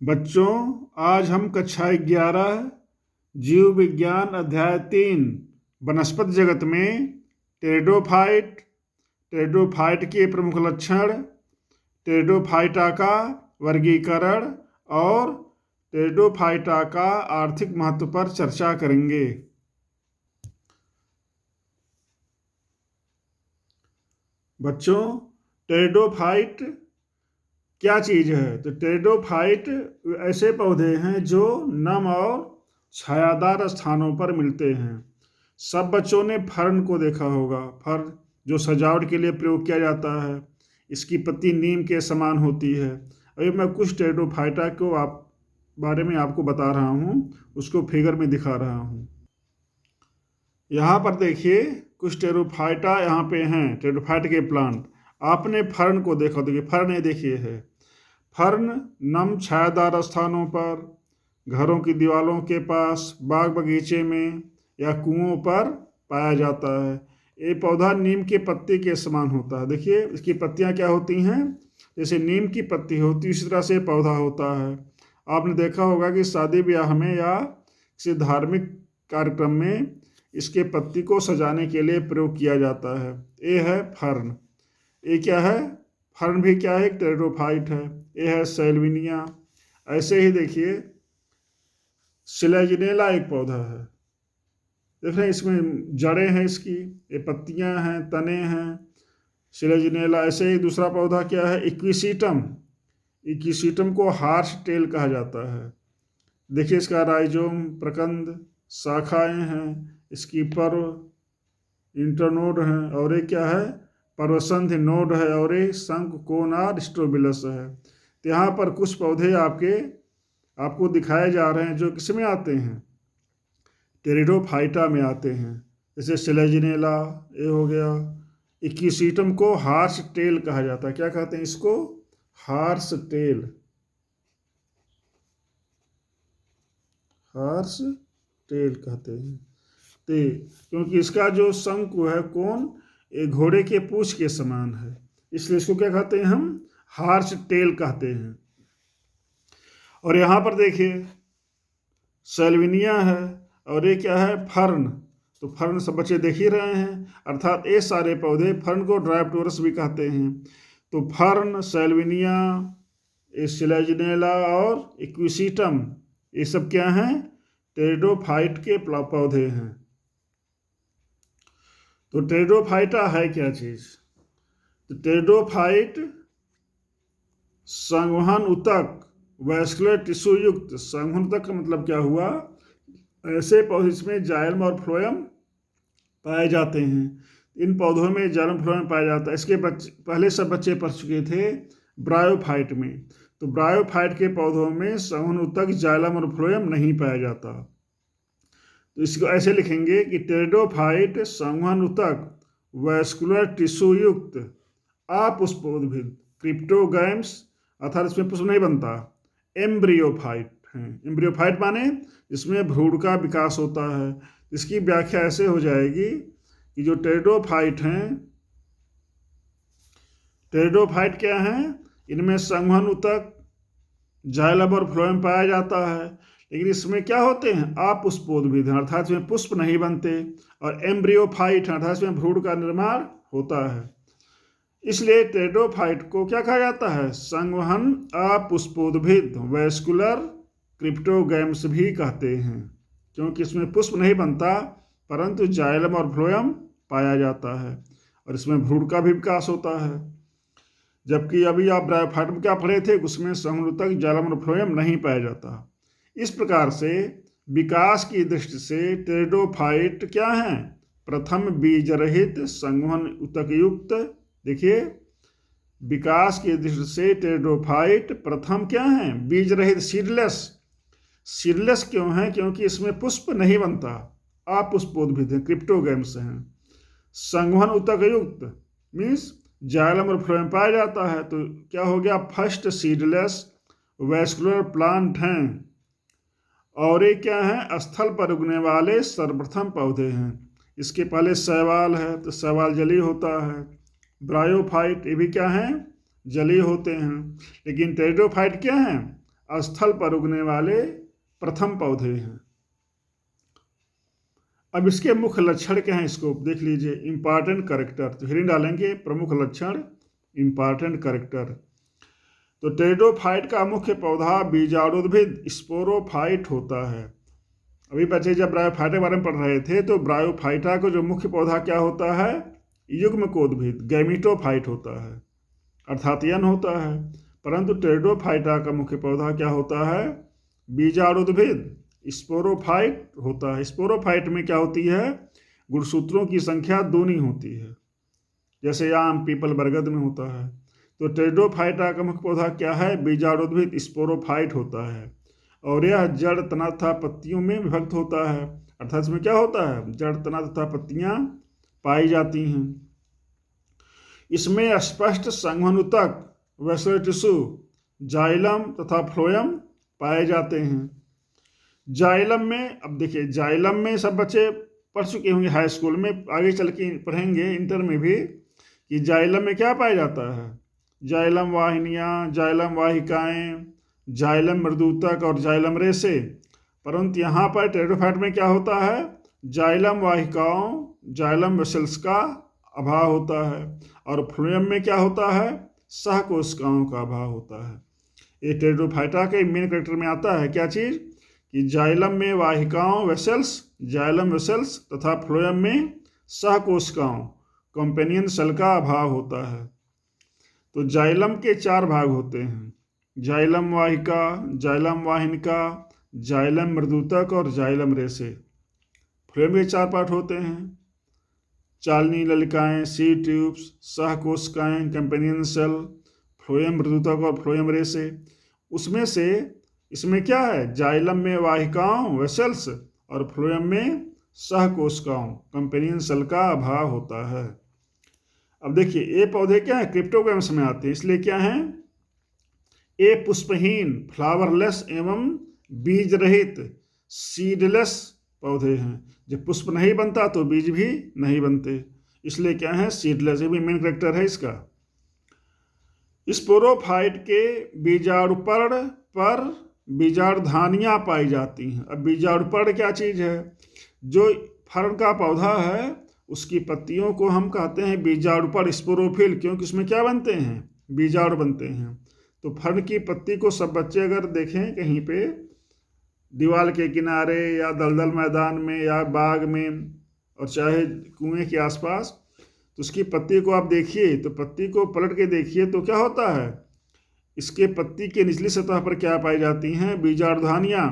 बच्चों, आज हम कक्षा 11 जीव विज्ञान अध्याय 3 वनस्पति जगत में टेरिडोफाइट के प्रमुख लक्षण, टेरिडोफाइटा का वर्गीकरण और टेरिडोफाइटा का आर्थिक महत्व पर चर्चा करेंगे। बच्चों, टेरिडोफाइट क्या चीज़ है? तो टेरिडोफाइट ऐसे पौधे हैं जो नम और छायादार स्थानों पर मिलते हैं। सब बच्चों ने फर्न को देखा होगा। फर्न जो सजावट के लिए प्रयोग किया जाता है, इसकी पत्ती नीम के समान होती है। अभी मैं कुछ टेरिडोफाइटा को बारे में आपको बता रहा हूँ, उसको फिगर में दिखा रहा हूँ। यहाँ पर देखिए कुछ टेरिडोफाइटा यहाँ पे हैं, टेरिडोफाइट के प्लांट। आपने फर्न को देखा, देखिए फर्न ये देखिए है। फर्न नम छायादार स्थानों पर, घरों की दीवारों के पास, बाग बगीचे में या कुओं पर पाया जाता है। ये पौधा नीम के पत्ते के समान होता है। देखिए इसकी पत्तियां क्या होती हैं, जैसे नीम की पत्ती होती है इसी तरह से पौधा होता है। आपने देखा होगा कि शादी ब्याह में या किसी धार्मिक कार्यक्रम में इसके पत्ती को सजाने के लिए प्रयोग किया जाता है। ये है फर्न। ये क्या है? फर्न भी क्या है? एक टेरिडोफाइट है। ये है सैल्विनिया। ऐसे ही देखिए सिलेजिनेला एक पौधा है। देख रहे हैं, इसमें जड़ें हैं, इसकी ये पत्तियां हैं, तने हैं। सिलेजिनेला। ऐसे ही दूसरा पौधा क्या है? इक्विसीटम। इक्विसीटम को हार्स टेल कहा जाता है। देखिए इसका राइजोम, प्रकंद, शाखाएं हैं, इसकी पर्व, इंटरनोड हैं, और ये क्या है? पर्वसंध नोड है, और ये शंख, कोन और स्ट्रोबिलस है। तो यहाँ पर कुछ पौधे आपको दिखाए जा रहे हैं जो किस में आते हैं? टेरिडोफाइटा में आते हैं। जैसे सिलेजिनेला ये हो गया। इक्विसीटम को हार्स टेल कहा जाता है। क्या कहते हैं इसको? Horse tell. हार्स टेल कहते हैं। क्योंकि इसका जो शंकु है, कोन, ये घोड़े के पूंछ के समान है, इसलिए इसको क्या कहते हैं? हम हार्स टेल कहते हैं। और यहाँ पर देखिए सैल्विनिया है, और ये क्या है? फर्न। तो फर्न सब बच्चे देख ही रहे हैं, अर्थात ये सारे पौधे, फर्न को ड्राइप्टोरस भी कहते हैं। तो फर्न, सैल्विनिया, सिलेजिनेला और इक्विसीटम, ये सब क्या हैं? टेरिडोफाइट के पौधे हैं। तो टेरिडोफाइटा है क्या चीज? तो टेरिडोफाइट संवहन उत्तक वैस्कुलर टिश्यू युक्त। संवहन उत्तक का मतलब क्या हुआ? ऐसे पौधे इसमें जाइलम और फ्लोएम पाए जाते हैं। इन पौधों में जाइलम फ्लोएम पाया जाता है। इसके पहले सब बच्चे पढ़ चुके थे ब्रायोफाइट में। तो ब्रायोफाइट के पौधों में संवहन उत्तक, जाइलम और फ्लोएम नहीं पाया जाता। तो इसको ऐसे लिखेंगे कि टेरिडोफाइट संवहन उत्तक वैस्कुलर टिश्यू युक्त अपुष्पोद्भिद क्रिप्टोगैम्स, अर्थात इसमें पुष्प नहीं बनता, एम्ब्रियोफाइट हैं। एम्ब्रियोफाइट माने इसमें भ्रूण का विकास होता है। इसकी व्याख्या ऐसे हो जाएगी कि जो टेरिडोफाइट हैं, टेरिडोफाइट क्या हैं? इनमें संवहन उत्तक, जाइलम और फ्लोएम पाया जाता है, लेकिन इसमें क्या होते हैं? अपुष्पोद्भिद हैं, अर्थात इसमें पुष्प नहीं बनते। और एम्ब्रियोफाइट हैं, अर्थात इसमें भ्रूण का निर्माण होता है। इसलिए टेरिडोफाइट को क्या कहा जाता है? संवहन अपुष्पोद्भिद वैस्कुलर क्रिप्टोगैम्स भी कहते हैं, क्योंकि इसमें पुष्प नहीं बनता परंतु जाइलम और फ्लोएम पाया जाता है, और इसमें भ्रूण का भी विकास होता है। जबकि अभी आप ब्रायोफाइट में क्या पढ़े थे, उसमें संवहन उत्तक, जाइलम और फ्लोएम नहीं पाया जाता। इस प्रकार से विकास की दृष्टि से टेरिडोफाइट क्या है? प्रथम बीज रहित संवहन उत्तक युक्त। देखिए विकास की दृष्टि से टेरिडोफाइट प्रथम क्या है? बीज रहित, सीडलेस। सीडलेस क्यों है? क्योंकि इसमें पुष्प नहीं बनता, अपुष्पोद्भिद हैं, क्रिप्टोगैम्स हैं। संवहन उत्तक युक्त मीन्स जाइलम और फ्लोएम पाया जाता है। तो क्या हो गया? फर्स्ट सीडलेस वैस्कुलर प्लांट हैं। और ये क्या है? स्थल पर उगने वाले सर्वप्रथम पौधे हैं। इसके पहले शैवाल है, तो शैवाल जलीय होता है। ब्रायोफाइट ये भी क्या है? जलीय होते हैं। लेकिन टेरिडोफाइट क्या है? स्थल पर उगने वाले प्रथम पौधे हैं। अब इसके मुख्य लक्षण क्या हैं, इसको देख लीजिए। इंपॉर्टेंट कैरेक्टर, तो हेडिंग डालेंगे प्रमुख लक्षण इंपॉर्टेंट कैरेक्टर। तो टेरिडोफाइट का मुख्य पौधा बीजाणुद्भिद स्पोरोफाइट होता है। अभी बच्चे जब ब्रायोफाइटा के बारे में पढ़ रहे थे तो ब्रायोफाइटा को जो मुख्य पौधा क्या होता है, युग्मकोद्भिद गैमिटोफाइट होता है, अर्थात यन होता है। परंतु टेरिडोफाइटा का मुख्य पौधा क्या होता है, बीजाणुद्भिद स्पोरोफाइट होता है। स्पोरोफाइट में क्या होती है, गुणसूत्रों की संख्या दूनी होती है, जैसे आम पीपल बरगद में होता है। तो टेरिडोफाइटा का मुख्य पौधा क्या है, बीजाणुद्भिद स्पोरोफाइट होता है, और यह जड़, तना तथा पत्तियों में विभक्त होता है। अर्थात इसमें क्या होता है, जड़, तना तथा पत्तियां पाई जाती हैं। इसमें स्पष्ट संवहनुतक वैस्कुलर टिश्यू, जाइलम तथा फ्लोएम पाए जाते हैं। जाइलम में, अब देखिए जाइलम में सब बच्चे पढ़ चुके होंगे हाई स्कूल में, आगे चल के पढ़ेंगे इंटर में भी, कि जाइलम में क्या पाया जाता है, जाइलम वाहिनियाँ, जाइलम वाहिकाएं, जाइलम मृदुतक और जाइलम रेशे। परंतु यहाँ पर टेरिडोफाइट में क्या होता है, जाइलम वाहिकाओं, जाइलम वेसल्स का अभाव होता है, और फ्लोएम में क्या होता है, सहकोशिकाओं का अभाव होता है। ये टेरिडोफाइटा के मेन कैरेक्टर में आता है क्या चीज़, कि जाइलम में वाहिकाओं वेसल्स, जाइलम वेसल्स तथा फ्लोएम में सहकोशिकाओं कंपेनियन सेल का अभाव होता है। तो जाइलम के 4 भाग होते हैं, जाइलम वाहिका, जाइलम वाहिनिका, जाइलम मृदुतक और जाइलम रेशे। फ्लोएम के 4 पार्ट होते हैं, चालनी ललिकाएं, सी ट्यूब्स, सहकोशिकाएं, कंपेनियन सेल, फ्लोएम मृदुतक और फ्लोएम रेशे। उसमें से इसमें क्या है, जाइलम में वाहिकाओं वेसल्स और फ्लोएम में सहकोशिकाओं कंपेनियन सेल का अभाव होता है। अब देखिए ये पौधे क्या है, क्रिप्टोगैम्स में आते हैं, इसलिए क्या हैं, ये पुष्पहीन, फ्लावरलेस एवं बीज रहित सीडलेस पौधे हैं। जब पुष्प नहीं बनता तो बीज भी नहीं बनते, इसलिए क्या है, सीडलेस। ये भी मेन कैरेक्टर है इसका। स्पोरोफाइट के बीजाणुपर्ण पर बीजाणुधानियाँ पाई जाती हैं। अब बीजाणुपर्ण क्या चीज़ है, जो फर्न का पौधा है उसकी पत्तियों को हम कहते हैं बीजाणुपर्ण, स्पोरोफिल, क्योंकि उसमें क्या बनते हैं, बीजाणु बनते हैं। तो फर्न की पत्ती को सब बच्चे अगर देखें कहीं पे दीवार के किनारे या दलदल मैदान में या बाग में और चाहे कुएं के आसपास, तो उसकी पत्ती को आप देखिए, तो पत्ती को पलट के देखिए तो क्या होता है, इसके पत्ती के निचली सतह पर क्या पाई जाती हैं, बीजाणुधानियाँ,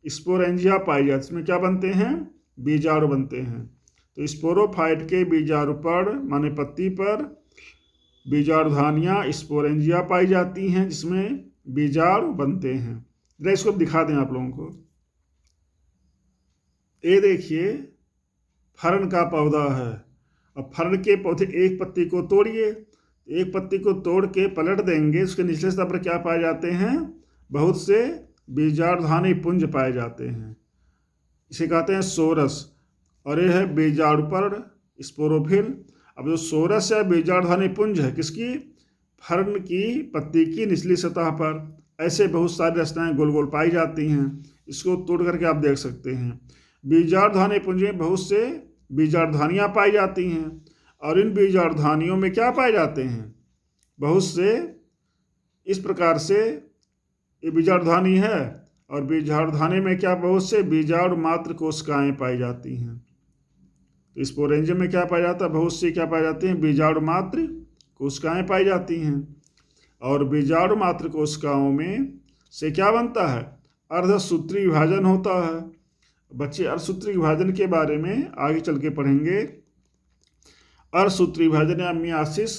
स्पोरेंजिया पाई जाती हैं। इसमें क्या बनते हैं, बीजाणु बनते हैं। तो स्पोरोफाइट के बीजाणुपर्ण माने पत्ती पर बीजाणुधानियाँ, स्पोरेंजिया पाई जाती हैं, जिसमें बीजाणु बनते हैं। जरा इसको दिखा दें आप लोगों को। ये देखिए फर्न का पौधा है। अब फर्न के पौधे एक पत्ती को तोड़िए, एक पत्ती को तोड़ के पलट देंगे, उसके निचले स्तर पर क्या पाए जाते हैं, बहुत से बीजाणुधानी पुंज पाए जाते हैं, इसे कहते हैं सोरस। और ये है बीजाणुपर्ण स्पोरोफिल। अब जो सोरस या बीजाणुधानी पुंज है किसकी, फर्न की पत्ती की निचली सतह पर ऐसे बहुत सारी रचनाएं गोल गोल पाई जाती हैं। इसको तोड़ करके आप देख सकते हैं। बीजाणुधानी पुंज में बहुत से बीजाणुधानियाँ पाई जाती हैं, और इन बीजाणुधानियों में क्या पाए जाते हैं, बहुत से, इस प्रकार से ये बीजाणुधानी है, और बीजाणुधानी में क्या, बहुत से बीजाणु मात्र कोशिकाएं पाई जाती हैं। तो स्पोरेंजियम में क्या पाया जाता है, बहुत सी क्या पाई जाती हैं, बीजाणु मात्र कोशिकाएं पाई जाती हैं। और बीजाणु मात्र कोशिकाओं में से क्या बनता है, अर्धसूत्री विभाजन होता है। बच्चे अर्धसूत्री विभाजन के बारे में आगे चल के पढ़ेंगे। अर्धसूत्री विभाजन या मियासिस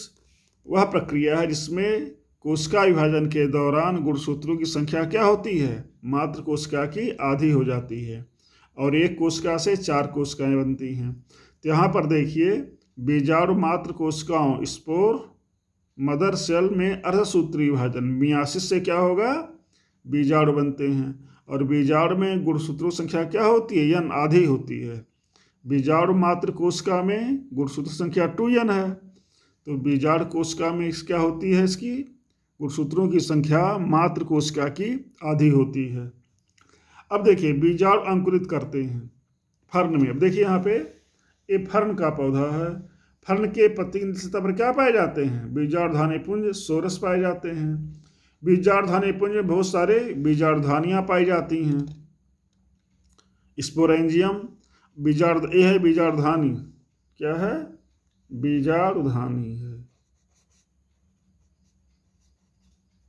वह प्रक्रिया है जिसमें कोशिका विभाजन के दौरान गुणसूत्रों की संख्या क्या होती है, मात्र कोशिका की आधी हो जाती है, और एक कोशिका से 4 कोशिकाएं बनती हैं। तो यहाँ पर देखिए बीजाणु मात्र कोशिकाओं, स्पोर मदर सेल में अर्धसूत्री विभाजन मियासिस से क्या होगा, बीजाणु बनते हैं, और बीजाणु में गुणसूत्रों संख्या क्या होती है, n आधी होती है। बीजाणु मात्र कोशिका में गुणसूत्र संख्या 2n है, तो बीजाणु कोशिका में क्या होती है, इसकी गुणसूत्रों की संख्या मात्र कोशिका की आधी होती है। अब देखिए बीजाणु अंकुरित करते हैं फर्न में। अब देखिए यहाँ पे ये फर्न का पौधा है। फर्न के पत्ती की सतह पर क्या पाए जाते हैं? बीजाणुधानी पुंज, सोरस पाए जाते हैं। बीजाणुधानी पुंज में बहुत सारे बीजाणुधानियां पाई जाती हैं। स्पोरेंजियम ये है बीजाणुधानी। क्या है? बीजाणुधानी है,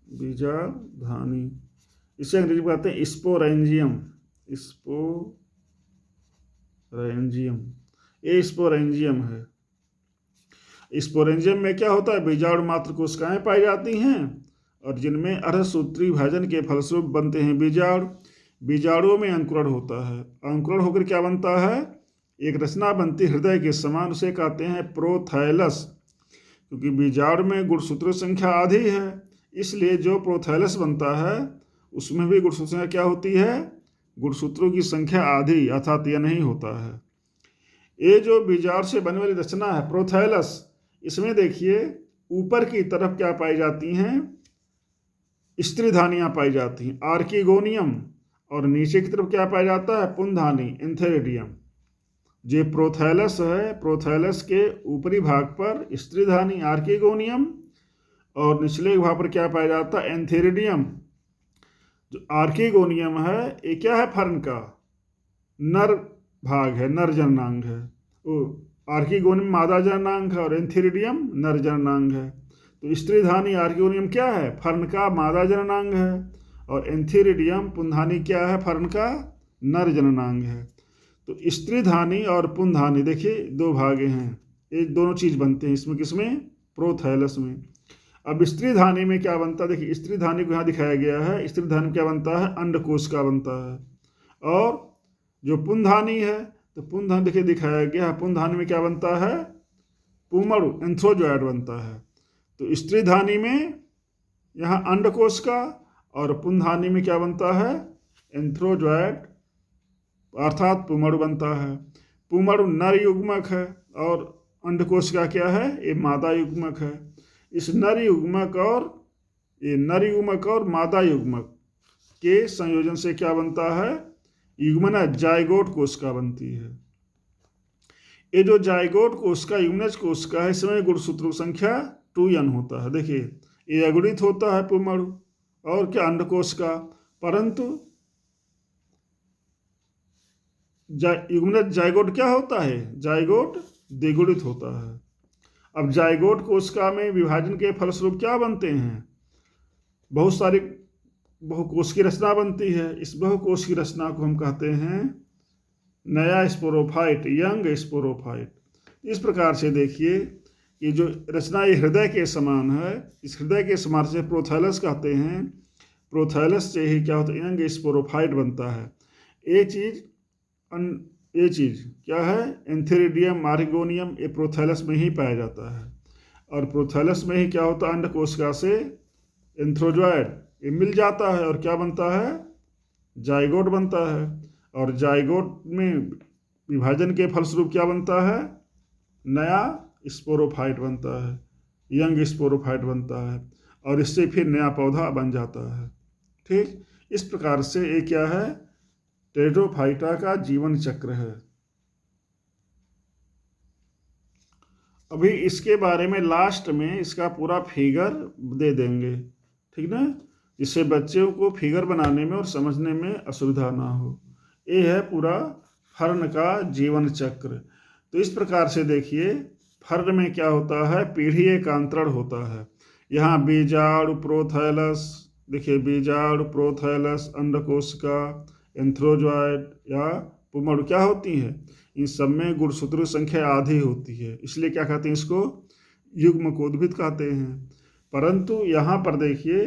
बीजाणुधानी। इसे अंग्रेजी में कहते हैं स्पोरेंजियम। स्पोरेंजियम, ये स्पोरेंजियम है। स्पोरेंजियम में क्या होता है? बीजाणु मात्र कोशिकाएं पाई जाती हैं और जिनमें अर्धसूत्री विभाजन के फलस्वरूप बनते हैं बीजाणु। बीजाणुओं में अंकुरण होता है। अंकुरण होकर क्या बनता है? एक रचना बनती हृदय के समान, उसे कहते हैं प्रोथैलस। क्योंकि बीजाणु में गुणसूत्रों की संख्या आधी है, इसलिए जो प्रोथैलस बनता है उसमें भी गुणसूत्रों की संख्या क्या होती है? गुणसूत्रों की संख्या आधी, अर्थात यह नहीं होता है। ये जो बीजाणु से बनने वाली रचना है प्रोथैलस, इसमें देखिए ऊपर की तरफ क्या पाई जाती हैं? स्त्रीधानियां पाई जाती हैं, आर्किगोनियम। और नीचे की तरफ क्या पाया जाता है? पुंधानी, एंथेरिडियम। जो प्रोथैलस है, प्रोथैलस के ऊपरी भाग पर स्त्रीधानी आर्किगोनियम और निचले भाग पर क्या पाया जाता है? एंथेरिडियम। जो आर्किगोनियम है ये क्या है? फर्न का नर भाग है, नर जननांग है। वो आर्किगोनियम मादा जननांग है और एंथेरिडियम नर जननांग है। तो स्त्रीधानी आर्किगोनियम क्या है? फर्न का मादा जननांग है और एंथेरिडियम पुंधानी क्या है? फर्न का नर जननांग है। तो स्त्रीधानी और पुंधानी देखिए दो भागे हैं, ये दोनों चीज बनते हैं इसमें। किसमें? प्रोथैलस में। अब स्त्रीधानी में क्या बनता है? देखिए स्त्रीधानी को यहाँ दिखाया गया है। स्त्रीधानी में क्या बनता है? अंडकोश का बनता है। और जो पुंधानी है, तो पुंधानी देखिए दिखाया गया है, पुंधानी में क्या बनता है? पुमड़ु, एंथ्रोजॉयड बनता है। तो स्त्रीधानी में यहाँ अंडकोश का और पुंधानी में क्या बनता है? एंथ्रोजॉयड अर्थात पुमड़ु बनता है। पुमड़ु नर युग्मक है और अंडकोश का क्या है? ये मादा युग्मक है। इस नर युग्मक और मादा युग्मक के संयोजन से क्या बनता है? युग्मना जाइगोट कोशिका बनती है। ये जो जाइगोट कोशिका युग्मनज कोशिका है, इसमें गुणसूत्रों की संख्या 2n होता है। देखिए ये अगुणित होता है पुमड़ु और क्या? अंडकोश का। परंतु युग्मनज जाइगोट क्या होता है? जाइगोट द्विगुणित होता है। अब जाइगोट कोशिका में विभाजन के फलस्वरूप क्या बनते हैं? बहुत सारी बहुकोश की रचना बनती है। इस बहुकोश की रचना को हम कहते हैं नया स्पोरोफाइट, यंग स्पोरोफाइट। इस प्रकार से देखिए ये जो रचना ये हृदय के समान है, इस हृदय के समान से प्रोथैलस कहते हैं। प्रोथैलस से ही क्या होता है? यंग स्पोरोफाइट बनता है। ये चीज क्या है? एंथेरिडियम आर्किगोनियम, ये प्रोथैलस में ही पाया जाता है। और प्रोथैलस में ही क्या होता है? अंडकोशिका से एंथ्रोजॉयड ये मिल जाता है और क्या बनता है? जाइगोट बनता है। और जाइगोट में विभाजन के फलस्वरूप क्या बनता है? नया स्पोरोफाइट बनता है, यंग स्पोरोफाइट बनता है और इससे फिर नया पौधा बन जाता है। ठीक इस प्रकार से ये क्या है? टेरिडोफाइटा का जीवन चक्र है। अभी इसके बारे में लास्ट में इसका पूरा फिगर दे देंगे, ठीक ना, जिससे बच्चों को फिगर बनाने में और समझने में असुविधा ना हो। ये है पूरा फर्न का जीवन चक्र। तो इस प्रकार से देखिए फर्न में क्या होता है? पीढ़ी एकांतरण होता है। यहाँ बीजाणु प्रोथैलस, देखिए बीजाणु प्रोथैलस अंडकोशिका एंथ्रोजॉयड या पुमड़ु क्या होती है? इन सब में गुणसूत्रों की संख्या आधी होती है, इसलिए क्या कहते हैं? इसको युग्मकोद्भिद कहते हैं। परंतु यहाँ पर देखिए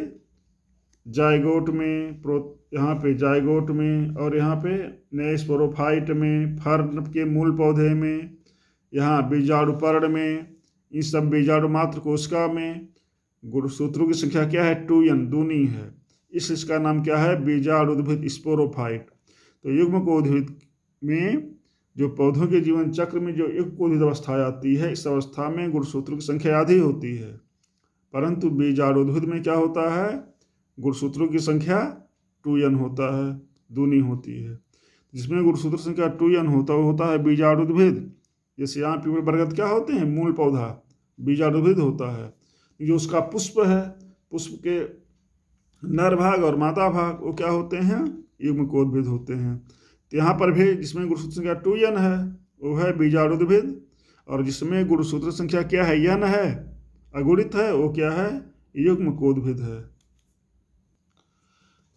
जाइगोट में यहाँ पे जाइगोट में और यहाँ पे नए स्पोरोफाइट में, फर्न के मूल पौधे में, यहाँ बीजाणुपर्ण में, इन सब बीजाणु मात्र कोशिका में गुणसूत्रों की संख्या क्या है? 2n, दूनी है। इसका नाम क्या है? बीजाणुद्भिद स्पोरोफाइट। तो युग्मकोद्भिद में जो पौधों के जीवन चक्र में जो युग्मकोद्भिद अवस्था आती है, इस अवस्था में गुणसूत्रों की संख्या आधी होती है। परंतु बीजाणुद्भिद में क्या होता है, गुणसूत्रों की संख्या 2n होता है, दूनी होती है। जिसमें गुणसूत्र संख्या 2n होता है वो होता है बीजाणुद्भिद। जैसे यहाँ पीपल बरगद क्या होते हैं, मूल पौधा, बीजाणुद्भिद होता है। जो उसका पुष्प है, पुष्प के नर भाग और मादा भाग वो क्या होते हैं, युग्मकोद्भिद होते हैं। तो यहाँ पर भी जिसमें गुणसूत्र संख्या 2n है वो है बीजाणुद्भिद, और जिसमें गुणसूत्र संख्या क्या है, n है, अगुणित है, वो क्या है, युग्मकोद्भिद है।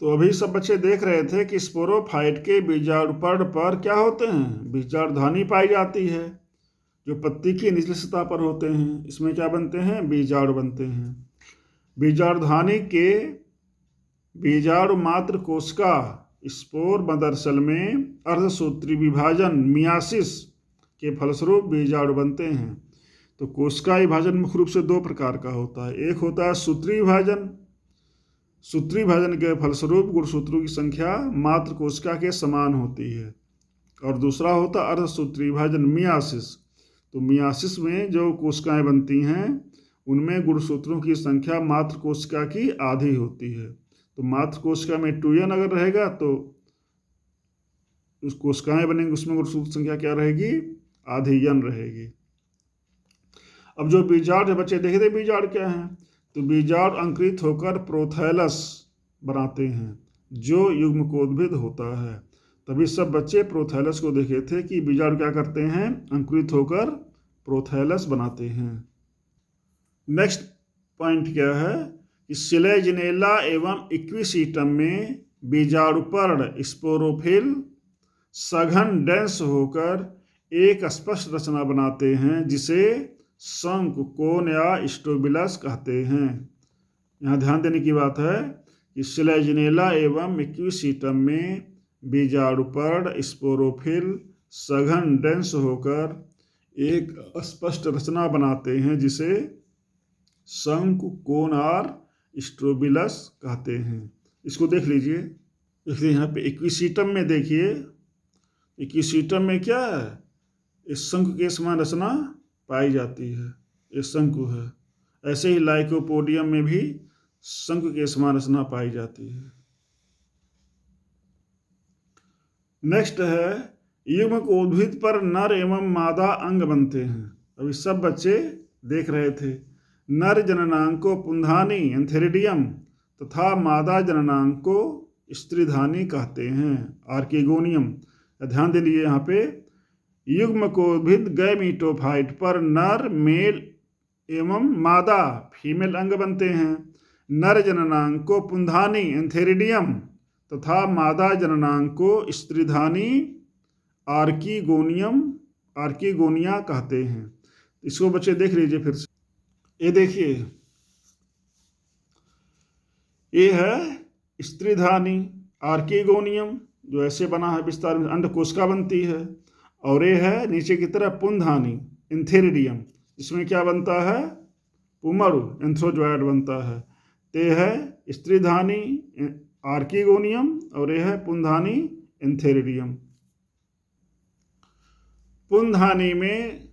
तो अभी सब बच्चे देख रहे थे कि स्पोरोफाइट के बीजाणुपर्ण पर क्या होते हैं, बीजाणुधानी पाई जाती है, जो पत्ती की निचली सतह पर होते हैं। इसमें क्या बनते हैं, बीजाणु बनते हैं। बीजाणुधानी के बीजाणु मात्र कोशिका स्पोर मदरसल में अर्धसूत्री विभाजन मियासिस के फलस्वरूप बीजाणु बनते हैं। तो कोशिका विभाजन मुख्य रूप से 2 प्रकार का होता है। एक होता है सूत्री विभाजन, सूत्री विभाजन के फलस्वरूप गुणसूत्रों की संख्या मात्र कोशिका के समान होती है। और दूसरा होता है अर्धसूत्री विभाजन मियासिस। तो मियासिस में जो कोशिकाएं बनती हैं उनमें गुणसूत्रों की संख्या मात्र कोशिका की आधी होती है। तो मात्र कोशिका में 2n अगर रहेगा तो उस कोशिकाएं बनेंगी, उसमें गुणसूत्र संख्या क्या रहेगी, आधी n रहेगी। अब जो बीजाणु बच्चे देखे थे बीजाणु क्या है, तो बीजाणु अंकुरित होकर प्रोथैलस बनाते हैं जो युग्मकोद्भिद होता है। तभी सब बच्चे प्रोथैलस को देखे थे कि बीजाणु क्या करते हैं, अंकुरित होकर प्रोथैलस बनाते हैं। नेक्स्ट पॉइंट क्या है कि सिलेजिनेला एवं इक्विसीटम में बीजाणुपर्ण स्पोरोफिल सघन डेंस होकर एक स्पष्ट रचना बनाते हैं जिसे शंकु, कोन या स्टोबिलस कहते हैं। यहाँ ध्यान देने की बात है कि सिलेजिनेला एवं इक्विसीटम में बीजाणुपर्ण स्पोरोफिल सघन डेंस होकर एक स्पष्ट रचना बनाते हैं जिसे शंकु, कोन और स्ट्रोबिलस कहते हैं। इसको देख लीजिए, देखिए यहाँ पे इक्विसीटम में देखिए, इक्विसीटम में क्या है, इस शंकु के समान रचना पाई जाती है, ये शंकु है। ऐसे ही लाइकोपोडियम में भी शंकु के समान रचना पाई जाती है। नेक्स्ट है युग्मकोद्भिद पर नर एवं मादा अंग बनते हैं। अभी सब बच्चे देख रहे थे, नर जननांग को पुंधानी एंथेरिडियम तथा मादा जननांग को स्त्रीधानी कहते हैं, आर्किगोनियम। ध्यान दे लीजिए, यहाँ पे युग्मकोद्भिद गैमीटोफाइट पर नर मेल एवं मादा फीमेल अंग बनते हैं। नर जननांग को पुंधानी एंथेरिडियम तथा मादा जननांग को स्त्रीधानी आर्किगोनिया कहते हैं। इसको बच्चे देख लीजिए फिर से, ये देखिए, ये है स्त्रीधानी आर्किगोनियम जो ऐसे बना है, विस्तार में अंडकोशिका बनती है। और ये है नीचे की तरफ पुंधानी एंथेरिडियम, इसमें क्या बनता है, पुमरु एंथ्रोजोइड बनता है। ते है स्त्रीधानी आर्किगोनियम और यह है पुंधानी एंथेरिडियम। पुंधानी में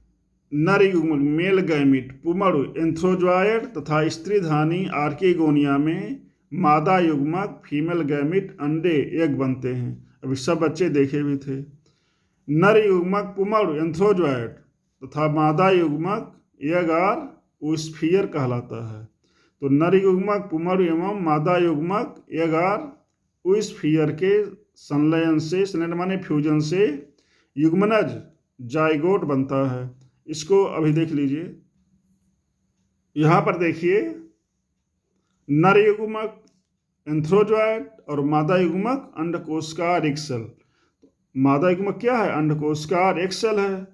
नर युग्मक मेल गैमिट पुमरु एंथ्रोजोइड तथा स्त्रीधानी आर्किगोनिया में मादा युग्मक फीमेल गैमिट अंडे एग बनते हैं। अभी सब बच्चे देखे भी थे। नर युग्मक पुमरु एंथ्रोजोइड तथा मादा युग्मक एग और ओस्फियर कहलाता है। तो नर युग्मक पुमरु एवं मादा युग्मक एग और ओस्फियर के संलयन से, संलयन माने फ्यूजन से युग्मनज जाइगोट बनता है। इसको अभी देख लीजिए, यहाँ पर देखिए, नर युग्मक एंथ्रोजोइड और मादा युग्मक अंडकोशिकार एक्सेल। मादा युग्मक क्या है, अंडकोशिकार एक्सेल है,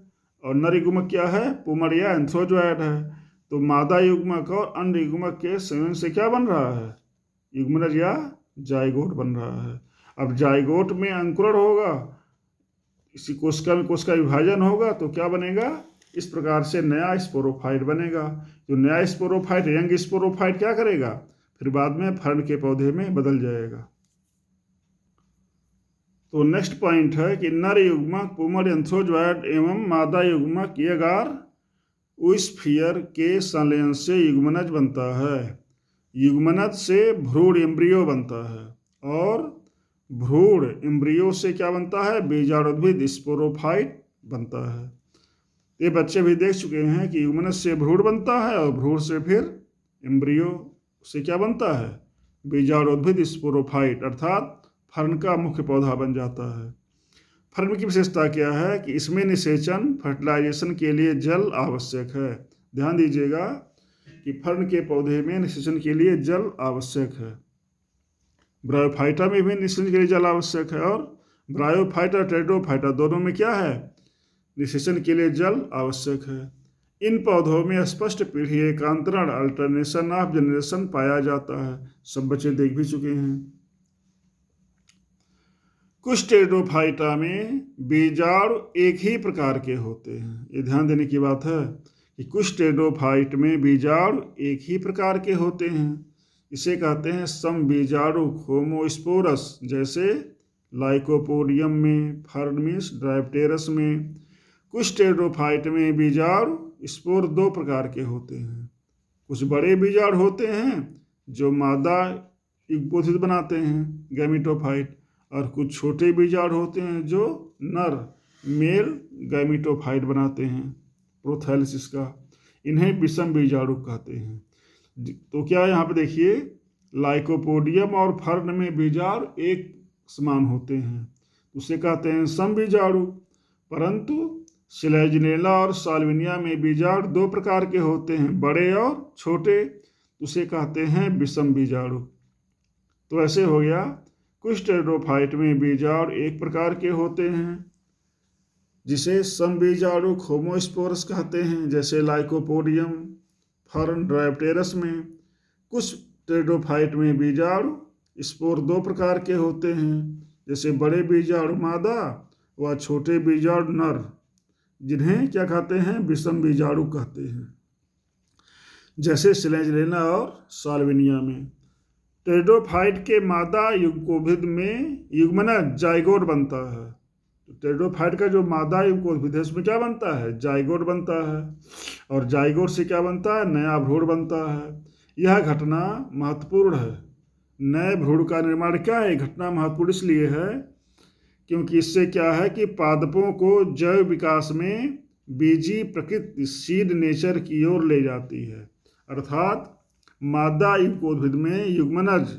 और नर युग्मक क्या है, पुमर या एंथ्रोजोइड है। तो मादा युग्मक और अंड युग्मक के संयोजन से क्या बन रहा है, युग्मनज या जाइगोट बन रहा है। अब जाइगोट में अंकुरण होगा, इसी कोशिका में कोशिका विभाजन होगा, तो क्या बनेगा, इस प्रकार से नया स्पोरोफाइट बनेगा। जो नया स्पोरोफाइट, यंग स्पोरोफाइट क्या करेगा, फिर बाद में फर्न के पौधे में बदल जाएगा। तो नेक्स्ट पॉइंट है कि नर युग्मक पुमर एंथ्रोजोइड एवं मादा युग्मक एग और ओस्फियर के संलयन से युग्मनज बनता है। युग्मनज से भ्रूण एम्ब्रियो बनता है और भ्रूण एम्ब्रियो से क्या बनता है? बीजाणुउद्भिद स्पोरोफाइट बनता है। ये बच्चे भी देख चुके हैं कि युग्मनज से भ्रूण बनता है और भ्रूण से फिर एम्ब्रियो से क्या बनता है? बीजाणुउद्भिद स्पोरोफाइट अर्थात फर्न का मुख्य पौधा बन जाता है। फर्न की विशेषता क्या है कि इसमें निषेचन फर्टिलाइजेशन के लिए जल आवश्यक है। ध्यान दीजिएगा कि फर्न के पौधे में निषेचन के लिए जल आवश्यक है। ब्रायोफाइटा में भी निषेचन के लिए जल आवश्यक है और ब्रायोफाइटा और टेरिडोफाइटा दोनों में क्या है? निषेचन के लिए जल आवश्यक है। इन पौधों में स्पष्ट पीढ़ी एकांतरण अल्टरनेशन ऑफ जनरेशन पाया जाता है। सब बच्चे देख भी चुके हैं। कुछ टेरिडोफाइटा में बीजाणु एक ही प्रकार के होते हैं। ये ध्यान देने की बात है कि कुछ टेरिडोफाइट में बीजाणु एक ही प्रकार के होते हैं। इसे कहते हैं समबीजाणु होमोस्पोरस, जैसे लाइकोपोडियम में, फर्नमिस, ड्रायोप्टेरस में। कुछ टेरिडोफाइट में बीजाणु स्पोर दो प्रकार के होते हैं। कुछ बड़े बीजाणु होते हैं जो मादा युग्मोद्भिद बनाते हैं, गैमेटोफाइट, और कुछ छोटे बीजाणु होते हैं जो नर मेल गैमेटोफाइट बनाते हैं, प्रोथैलेसिस का। इन्हें विषम बीजाणु कहते हैं। तो क्या यहाँ पे देखिए, लाइकोपोडियम और फर्न में बीजाणु एक समान होते हैं, उसे कहते हैं समबीजाणु। परंतु सिलेजनेला और साल्विनिया में बीजाणु दो प्रकार के होते हैं, बड़े और छोटे, उसे कहते हैं विषम बीजाणु। तो ऐसे हो गया, कुछ टेरिडोफाइट में बीजाणु एक प्रकार के होते हैं जिसे समबीजाणु होमोस्पोरस कहते हैं, जैसे लाइकोपोडियम, फर्न, ड्रायोप्टेरस में। कुछ टेरिडोफाइट में बीजाणु स्पोर दो प्रकार के होते हैं, जैसे बड़े बीजाणु मादा व छोटे बीजाणु नर, जिन्हें क्या कहते हैं? विषम बीजाणु कहते हैं, जैसे सिलेजनेला और साल्विनिया में। टेरिडोफाइट के मादा युग्मोद्भिद में युग्मनज जाइगोट बनता है। तो टेरिडोफाइट का जो मादा युग्मोद्भिद है उसमें क्या बनता है? जाइगोट बनता है, और जाइगोट से क्या बनता है? नया भ्रूण बनता है। यह घटना महत्वपूर्ण है। नए भ्रूण का निर्माण क्या है? घटना महत्वपूर्ण इसलिए है क्योंकि इससे क्या है कि पादपों को जैव विकास में बीजी प्रकृति सीड नेचर की ओर ले जाती है। अर्थात मादा युग्मोद्भिद में युग्मनज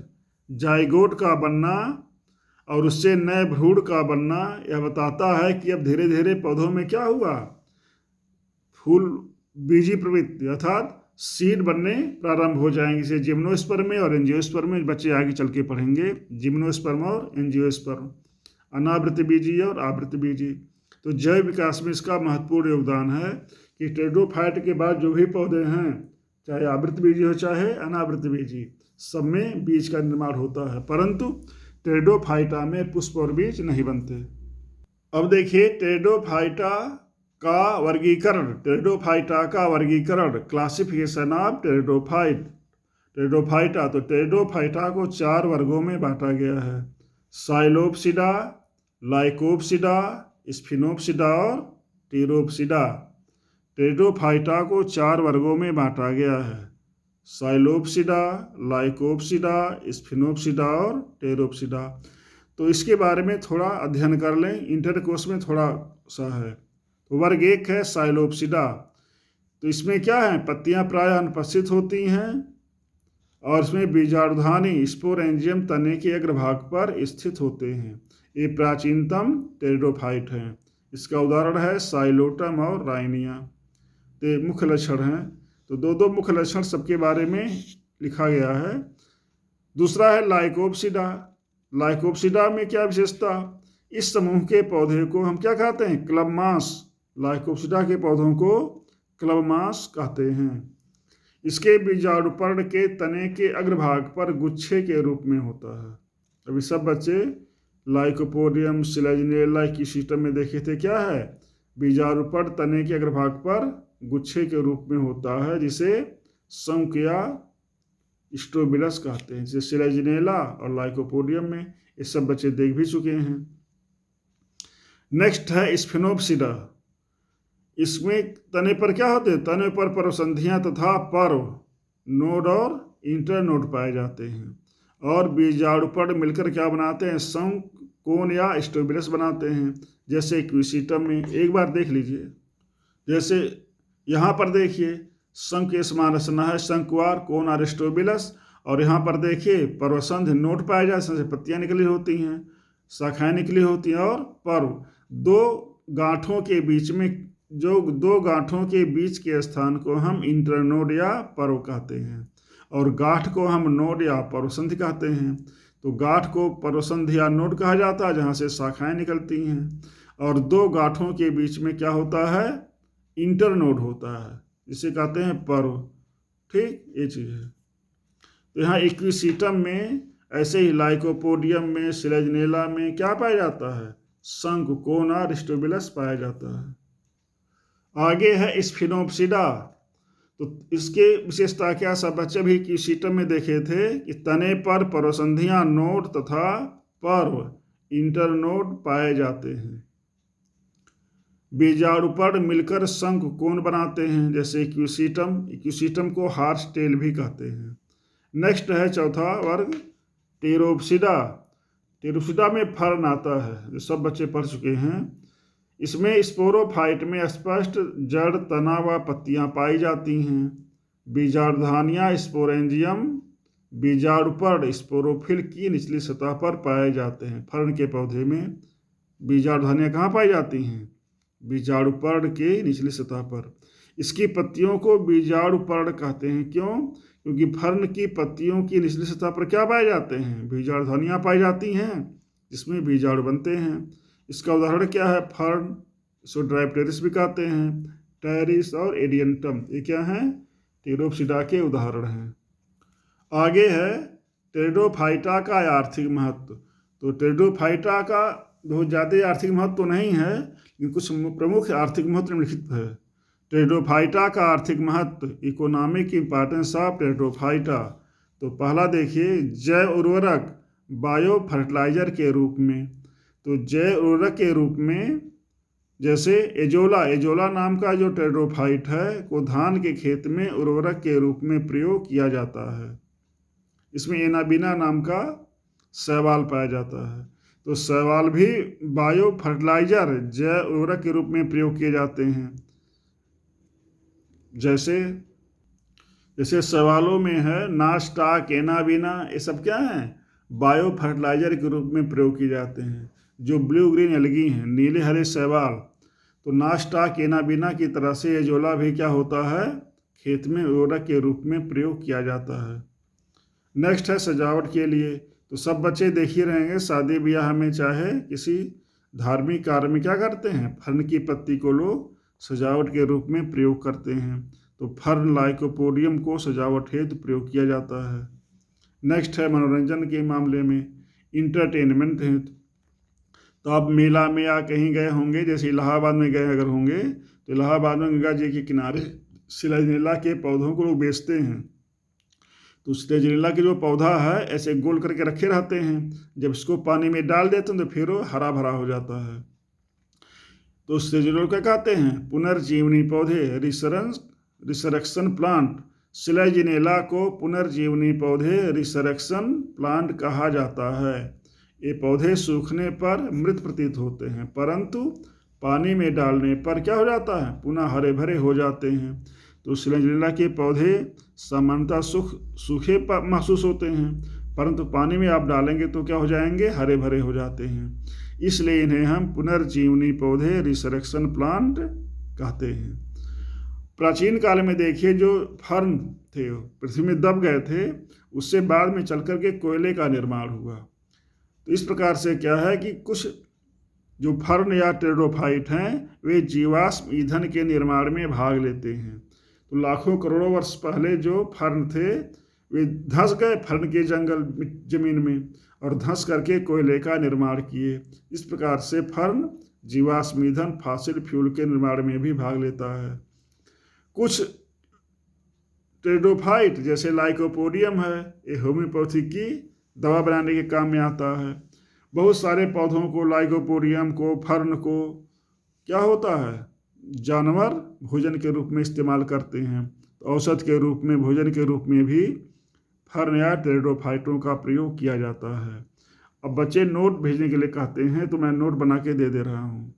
जाइगोट का बनना और उससे नए भ्रूण का बनना यह बताता है कि अब धीरे धीरे पौधों में क्या हुआ? फूल बीजी प्रवृत्ति अर्थात सीड बनने प्रारंभ हो जाएंगे। इसे जिम्नोस्पर्म और एंजियोस्पर्म में बच्चे आगे चल के पढ़ेंगे, जिम्नोस्पर्म और एंजियोस्पर्म, अनावृत बीजी और आवृत बीजी। तो जैव विकास में इसका महत्वपूर्ण योगदान है कि टेरिडोफाइट के बाद जो भी पौधे हैं, चाहे आवृत बीजी हो चाहे अनावृत बीजी, सब में बीज का निर्माण होता है, परंतु टेरिडोफाइटा में पुष्प और बीज नहीं बनते। अब देखिए टेरिडोफाइटा का वर्गीकरण। टेरिडोफाइटा का वर्गीकरण, क्लासिफिकेशन ऑफ टेरिडोफाइटा। तो टेरिडोफाइटा को 4 वर्गों में बांटा गया है: साइलोप्सिडा, लाइकोप्सिडा, स्फिनोप्सिडा और टीरोप्सिडा। टेरिडोफाइटा को 4 वर्गों में बांटा गया है: साइलोप्सिडा, लाइकोप्सिडा, स्फिनोप्सिडा और टेरोप्सिडा। तो इसके बारे में थोड़ा अध्ययन कर लें, इंटर कोर्स में थोड़ा सा है। तो वर्ग 1 है साइलोप्सिडा। तो इसमें क्या है? पत्तियां प्रायः अनुपस्थित होती हैं और इसमें बीजाणुधानी स्पोरेंजियम तने के अग्रभाग पर स्थित होते हैं। ये प्राचीनतम टेरिडोफाइट हैं। इसका उदाहरण है साइलोटम और राइनिया। तो मुख्य लक्षण हैं, तो दो मुख्य लक्षण सबके बारे में लिखा गया है। दूसरा है लाइकोप्सिडा। लाइकोप्सिडा में क्या विशेषता? इस समूह के पौधे को हम क्या कहते हैं? क्लबमास। लाइकोप्सिडा के पौधों को क्लबमास कहते हैं। इसके बीजाणुपर्ण के तने के अग्रभाग पर गुच्छे के रूप में होता है। अभी सब बच्चे लाइकोपोडियम, सिलेजनेला की सिस्टम में देखे थे, क्या है? बीजाणुपर्ण तने के अग्रभाग पर गुच्छे के रूप में होता है, जिसे शंक या स्ट्रोबिलस कहते हैं। जैसे सिलेजनेला और लाइकोपोडियम में ये सब बच्चे देख भी चुके हैं। नेक्स्ट है स्फिनोप्सिडा। इसमें तने पर क्या होते हैं? तने पर परसंधियां तथा पर्व, नोड और इंटरनोड पाए जाते हैं। और बीजाणुपर्ण मिलकर क्या बनाते हैं? शंख, कोन या स्टोबिलस बनाते हैं। जैसे इक्विसिटम में एक बार देख लीजिए, जैसे यहाँ पर देखिए शंख के समान रचना है, शंकुआर, कोन और स्टोबिलस। और यहाँ पर देखिए पर्वसंध नोड पाए जाते हैं, पत्तियां निकली होती हैं, शाखाएं निकली होती हैं। और पर्व, दो गांठों के बीच में, जो दो गांठों के बीच के स्थान को हम इंटरनोड या पर्व कहते हैं, और गांठ को हम नोड या पर्वसंधि कहते हैं। तो गांठ को पर्वसंधि या नोड कहा जाता है, जहाँ से शाखाएं निकलती हैं। और दो गांठों के बीच में क्या होता है? इंटरनोड होता है, जिसे कहते हैं पर्व। ठीक, ये चीज़ है। तो यहाँ इक्विसिटम में, ऐसे ही लाइकोपोडियम में, सिलेजनेला में क्या पाया जाता है? शंख, कोन और स्टोबिलस पाया जाता है। आगे है स्फिनोप्सिडा। तो इसके विशेषता क्या? सब बच्चे भी इक्विसिटम में देखे थे कि तने पर पर्वसंधियां, नोड तथा पर्व, इंटरनोड पाए जाते हैं। बीजाणुपर्ण मिलकर शंख, कोन बनाते हैं, जैसे इक्विसिटम को हार्स टेल भी कहते हैं। नेक्स्ट है चौथा वर्ग टेरोप्सिडा। टेरोप्सिडा में फर्न आता है, जो सब बच्चे पढ़ चुके हैं। इसमें स्पोरोफाइट में स्पष्ट जड़, तना व पत्तियां पाई जाती हैं। बीजाणुधानियां स्पोरेंजियम, बीजाणुपर्ण स्पोरोफिल की निचली सतह पर पाए जाते हैं। फर्न के पौधे में बीजाणुधानियां कहाँ पाई जाती हैं? बीजाणुपर्ण के निचली सतह पर। इसकी पत्तियों को बीजाणुपर्ण कहते हैं। क्यों? क्योंकि फर्न की पत्तियों की निचली सतह पर क्या पाए जाते हैं? बीजाणुधानियां पाई जाती हैं, जिसमें बीजाणु बनते हैं। इसका उदाहरण क्या है? फर्न, इसको ड्राइप्टेरिस भी कहते हैं, टेरिस और एडियंटम, ये क्या हैं? टेरोप्सिडा के उदाहरण हैं। आगे है टेरिडोफाइटा का आर्थिक महत्व। तो टेरिडोफाइटा का बहुत ज़्यादा आर्थिक महत्व तो नहीं है, लेकिन कुछ प्रमुख आर्थिक महत्व निम्नलिखित है। टेरिडोफाइटा का आर्थिक महत्व, इकोनॉमिक इंपॉर्टेंस ऑफ टेरिडोफाइटा। तो पहला देखिए, जैव उर्वरक, बायो फर्टिलाइजर के रूप में। तो जैव उर्वरक के रूप में, जैसे एजोला नाम का जो टेरिडोफाइट है को धान के खेत में उर्वरक के रूप में प्रयोग किया जाता है। इसमें एनाबीना नाम का शैवाल पाया जाता है। तो शैवाल भी बायो फर्टिलाइजर, जैव उर्वरक के रूप में प्रयोग किए जाते हैं। जैसे शैवालों में है नास्टाक, एनाबीना, ये सब क्या है? बायो फर्टिलाइजर के रूप में प्रयोग किए जाते हैं। जो ब्लू ग्रीन एल्गी हैं, नीले हरे शैवाल, तो नास्टाक, एनाबीना की तरह से एजोला भी क्या होता है? खेत में उर्वरक के रूप में प्रयोग किया जाता है। नेक्स्ट है सजावट के लिए। तो सब बच्चे देख ही रहेंगे, शादी ब्याह में चाहे किसी धार्मिक कार्य में क्या करते हैं? फर्न की पत्ती को लोग सजावट के रूप में प्रयोग करते हैं। तो फर्न लाइकोपोडियम को सजावट हेतु प्रयोग किया जाता है। नेक्स्ट है मनोरंजन के मामले में, इंटरटेनमेंट हेतु। तो आप मेला में या कहीं गए होंगे, जैसे इलाहाबाद में गए अगर होंगे, तो इलाहाबाद में गंगा जी के किनारे सिलेजनेला के पौधों को लोग बेचते हैं। तो सिलेजनेला के जो पौधा है ऐसे गोल करके रखे रहते हैं, जब इसको पानी में डाल देते हैं तो फिर वो हरा भरा हो जाता है। तो सिलेजनेला क्या कहते हैं? पुनर्जीवनी पौधे, रिसरेक्शन प्लांट। सिलेजनेला को पुनर्जीवनी पौधे, रिसरेक्शन प्लांट कहा जाता है। ये पौधे सूखने पर मृत प्रतीत होते हैं, परंतु पानी में डालने पर क्या हो जाता है? पुनः हरे भरे हो जाते हैं। तो सिलेजनेला के पौधे सामान्यतः सूखे महसूस होते हैं, परंतु पानी में आप डालेंगे तो क्या हो जाएंगे? हरे भरे हो जाते हैं। इसलिए इन्हें हम पुनर्जीवनी पौधे, रिसरेक्शन प्लांट कहते हैं। प्राचीन काल में देखिए, जो फर्न थे पृथ्वी में दब गए थे, उससे बाद में चल कर के कोयले का निर्माण हुआ। तो इस प्रकार से क्या है कि कुछ जो फर्न या टेरिडोफाइट हैं वे जीवाश्म ईंधन के निर्माण में भाग लेते हैं। तो लाखों करोड़ों वर्ष पहले जो फर्न थे वे धंस गए फर्न के जमीन में, और धंस करके कोयले का निर्माण किए। इस प्रकार से फर्न जीवाश्म ईंधन, फॉसिल फ्यूल के निर्माण में भी भाग लेता है। कुछ टेरिडोफाइट जैसे लाइकोपोडियम है, ये होम्योपैथी की दवा बनाने के काम में आता है। बहुत सारे पौधों को, लाइकोपोडियम को, फर्न को क्या होता है? जानवर भोजन के रूप में इस्तेमाल करते हैं। तो औषध के रूप में, भोजन के रूप में भी फर्न या टेरिडोफाइटों का प्रयोग किया जाता है। अब बच्चे नोट भेजने के लिए कहते हैं, तो मैं नोट बना के दे रहा हूँ।